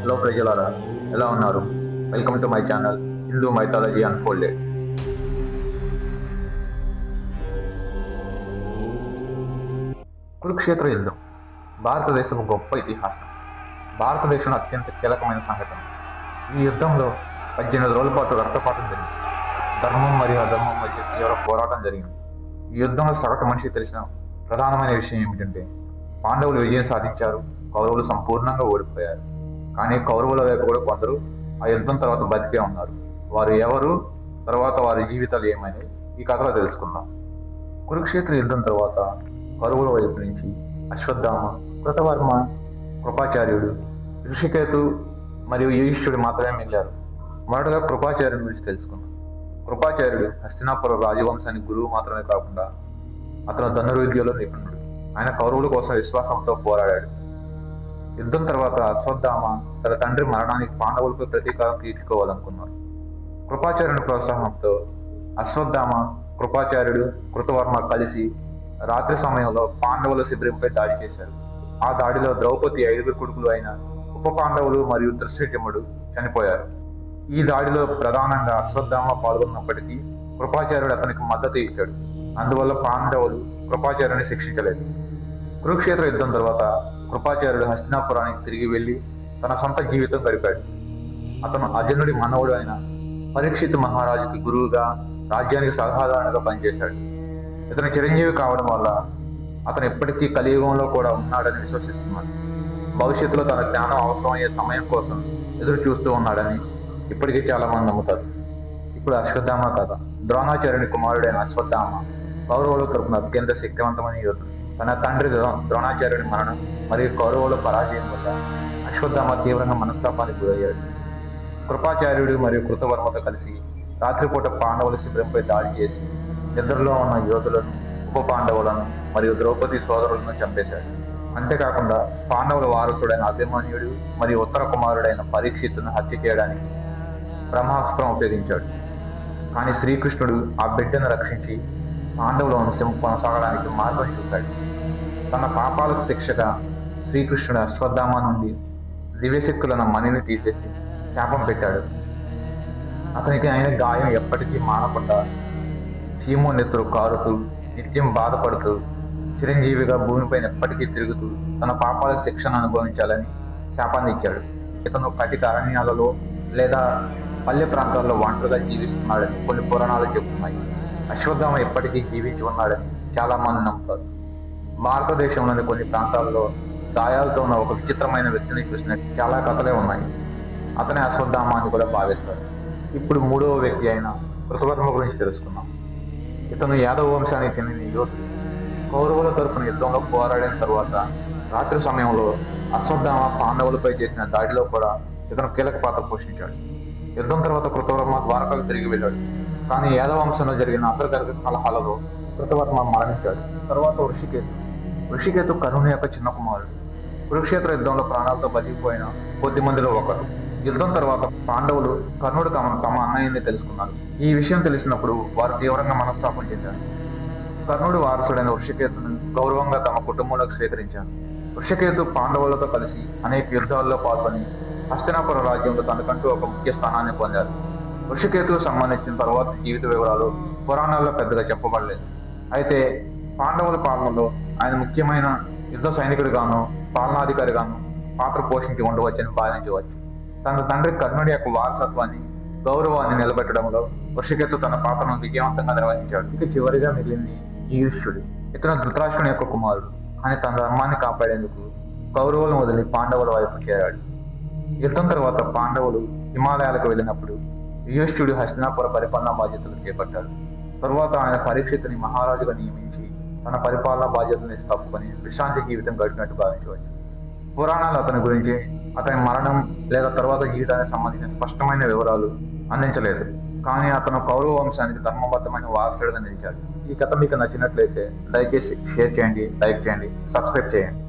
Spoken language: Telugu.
హలో ప్రజలారా, ఎలా ఉన్నారు? Welcome to my channel Hindu mythology unfolded. Kurukshetra యుద్ధం భారతదేశం గొప్ప ఇతిహాసం. భారతదేశంలో అత్యంత కీలకమైన సంఘటన. ఈ యుద్ధంలో 18 రోజుల పాటు రక్తపాతం జరిగింది. ధర్మం మరియు అధర్మం మధ్య తీవ్ర పోరాటం జరిగింది. ఈ యుద్ధంలో సగటు మనిషికి తెలిసిన ప్రధానమైన విషయం ఏమిటంటే, పాండవులు విజయం సాధించారు, కౌరవులు సంపూర్ణంగా ఓడిపోయారు. కానీ కౌరవుల వైపు కూడా కొందరు ఆ యుద్ధం తర్వాత బతికే ఉన్నారు. వారు ఎవరు, తర్వాత వారి జీవితాలు ఏమైనాయి, ఈ కథలో తెలుసుకుందాం. కురుక్షేత్ర యుద్ధం తర్వాత కౌరవుల వైపు నుంచి అశ్వత్థామ, కృతవర్మ, కృపాచార్యుడు, ఋషికేతు మరియు యుధిష్ఠిరుడు మాత్రమే మిగిలారు. మొదటగా కృపాచార్యుని గురించి తెలుసుకుందాం. కృపాచార్యుడు హస్తినాపుర రాజవంశానికి గురువు మాత్రమే కాకుండా అతను ధనుర్విద్యలో నిపుణుడు. ఆయన కౌరవుల కోసం విశ్వాసంతో పోరాడాడు. యుద్ధం తర్వాత అశ్వత్థామ తన తండ్రి మరణానికి పాండవులపై ప్రతీకారం తీర్చుకోవాలనుకున్నారు. కృపాచార్యుని ప్రోత్సాహంతో అశ్వత్థామ, కృపాచార్యుడు, కృతవర్మ కలిసి రాత్రి సమయంలో పాండవుల శిబిరంపై దాడి చేశారు. ఆ దాడిలో ద్రౌపది 5 కొడుకులు అయిన ఉప పాండవులు మరియు ధృష్టద్యుమ్నుడు చనిపోయారు. ఈ దాడిలో ప్రధానంగా అశ్వత్థామ పాల్గొన్నప్పటికీ కృపాచార్యుడు అతనికి మద్దతు ఇచ్చాడు. అందువల్ల పాండవులు కృపాచార్యుని శిక్షించలేదు. కురుక్షేత్ర యుద్ధం తర్వాత కృపాచార్యుడు హస్తినాపురానికి తిరిగి వెళ్లి తన సొంత జీవితం గడిపాడు. అతను అర్జునుడి మనవుడు అయిన పరీక్షిత్ మహారాజుకి గురువుగా, రాజ్యానికి సలహాదారునిగా పనిచేశాడు. ఇతను చిరంజీవి కావడం వల్ల అతను ఎప్పటికీ కలియుగంలో కూడా ఉన్నాడని విశ్వసిస్తున్నాడు. భవిష్యత్తులో తన జ్ఞానం అవసరమయ్యే సమయం కోసం ఎదురు చూస్తూ ఉన్నాడని ఇప్పటికీ చాలా మంది నమ్ముతారు. ఇప్పుడు అశ్వత్థామ కథ. ద్రోణాచార్యుని కుమారుడైన అశ్వత్థామ కౌరవుల తరపున అత్యంత శక్తివంతమైన యోధుడు. తన తండ్రి ద్రోణాచార్యుని మరణం మరియు కౌరవుల పరాజయం వల్ల అశ్వత్థామ తీవ్రంగా మనస్తాపానికి గురయ్యాడు. కృపాచార్యుడు మరియు కృతవర్మతో కలిసి రాత్రిపూట పాండవుల శిబిరంపై దాడి చేసి నిద్రలో ఉన్న యోధులను, ఉప పాండవులను మరియు ద్రౌపది సోదరులను చంపేశాడు. అంతేకాకుండా పాండవుల వారసుడైన అభిమన్యుడు మరియు ఉత్తర కుమారుడైన పరీక్షిత్తును హత్య చేయడానికి బ్రహ్మాస్త్రం ఉపయోగించాడు. కానీ శ్రీకృష్ణుడు ఆ బిడ్డను రక్షించి పాండవుల వంశం కొనసాగడానికి మార్గం చూపాడు. తన పాపాలకు శిక్షగా శ్రీకృష్ణుడు అశ్వత్థామ నుండి దివ్యశక్తులైన మణిని తీసేసి శాపం పెట్టాడు. అతనికి అయిన గాయం ఎప్పటికీ మానకుండా చీము నెత్తురు కారుతూ నిత్యం బాధపడుతూ చిరంజీవిగా భూమిపైన ఎప్పటికీ తిరుగుతూ తన పాపాల శిక్షను అనుభవించాలని శాపాన్ని ఇచ్చాడు. ఇతను కటిక అరణ్యాలలో లేదా పల్లె ప్రాంతాల్లో ఒంటరిగా జీవిస్తున్నాడని కొన్ని పురాణాలు చెబుతున్నాయి. అశ్వత్థామ ఎప్పటికీ జీవించి ఉన్నాడని చాలా మంది నమ్ముతారు. భారతదేశంలోని కొన్ని ప్రాంతాల్లో గాయాలతో ఉన్న ఒక విచిత్రమైన వ్యక్తిని చూసిన చాలా కథలే ఉన్నాయి. అతనే అశ్వత్థామ అని కూడా భావిస్తారు. ఇప్పుడు 3వ వ్యక్తి అయిన కృతవర్మ గురించి తెలుసుకుందాం. ఇతను యాదవ వంశానికి చెందిన యోధుడు. కౌరవుల తరపున యుద్ధంలో పోరాడిన తర్వాత రాత్రి సమయంలో అశ్వత్థామ పాండవులపై చేసిన దాడిలో కూడా ఇతను కీలక పాత్ర పోషించాడు. యుద్ధం తర్వాత కృతవర్మ ద్వారకకు తిరిగి వెళ్ళాడు. కానీ యాదవ వంశంలో జరిగిన అంతర్గత కలహాలలో కృతవర్మ మరణించాడు. తర్వాత ఋషికేతు కర్ణుని యొక్క చిన్న కుమారుడు. కురుక్షేత్ర యుద్ధంలో ప్రాణాలతో బతికిపోయిన కొద్ది మందిలో ఒకరు. యుద్ధం తర్వాత పాండవులు కర్ణుడు తమ అన్నయ్యని తెలుసుకున్నారు. ఈ విషయం తెలిసినప్పుడు వారు తీవ్రంగా మనస్తాపం చెందారు. కర్ణుడు వారసుడైన ఋషికేతును గౌరవంగా తమ కుటుంబంలోకి స్వీకరించారు. ఋషికేతు పాండవులతో కలిసి అనేక యుద్ధాల్లో పాల్గొని హస్తినాపుర రాజ్యంలో తనకంటూ ఒక ముఖ్య స్థానాన్ని పొందారు. ఋషికేతుకు సంబంధించిన తర్వాత జీవిత వివరాలు పురాణాల్లో పెద్దగా చెప్పబడలేదు. అయితే పాండవుల పాలనలో ఆయన ముఖ్యమైన యుద్ధ సైనికుడిగాను, పాలనాధికారిగాను పాత్ర పోషించి ఉండవచ్చని భావించవచ్చు. తన తండ్రి కర్ణుడి యొక్క వారసత్వాన్ని, గౌరవాన్ని నిలబెట్టడంలో ఋషికేతు తన పాత్రను విజయవంతంగా నిర్వహించాడు. ఇక చివరిగా మిగిలింది యుధిష్ఠిరుడు. ఇతను ధృతరాష్ట్రుని యొక్క కుమారుడు. కానీ తన ధర్మాన్ని కాపాడేందుకు కౌరవులను వదిలి పాండవుల వైపు చేరాడు. యుద్ధం తర్వాత పాండవులు హిమాలయాలకు వెళ్ళినప్పుడు యుధిష్ఠిరుడు హస్తినాపుర పరిపాలనా బాధ్యతలు చేపట్టాడు. తరువాత ఆయన పరీక్షిత్తుని మహారాజుగా నియమించి తన పరిపాలనా బాధ్యతల్ని తప్పుకొని విశ్రాంతి జీవితం గడిపినట్టు భావించవచ్చు. పురాణాలు అతని గురించి, అతని మరణం లేదా తరువాత జీవితానికి సంబంధించిన స్పష్టమైన వివరాలు అందించలేదు. కానీ అతను కౌరవ వంశానికి ధర్మబద్ధమైన వారసుడుగా నిలిచాడు. ఈ కథ మీకు నచ్చినట్లయితే దయచేసి షేర్ చేయండి, లైక్ చేయండి, సబ్స్క్రైబ్ చేయండి.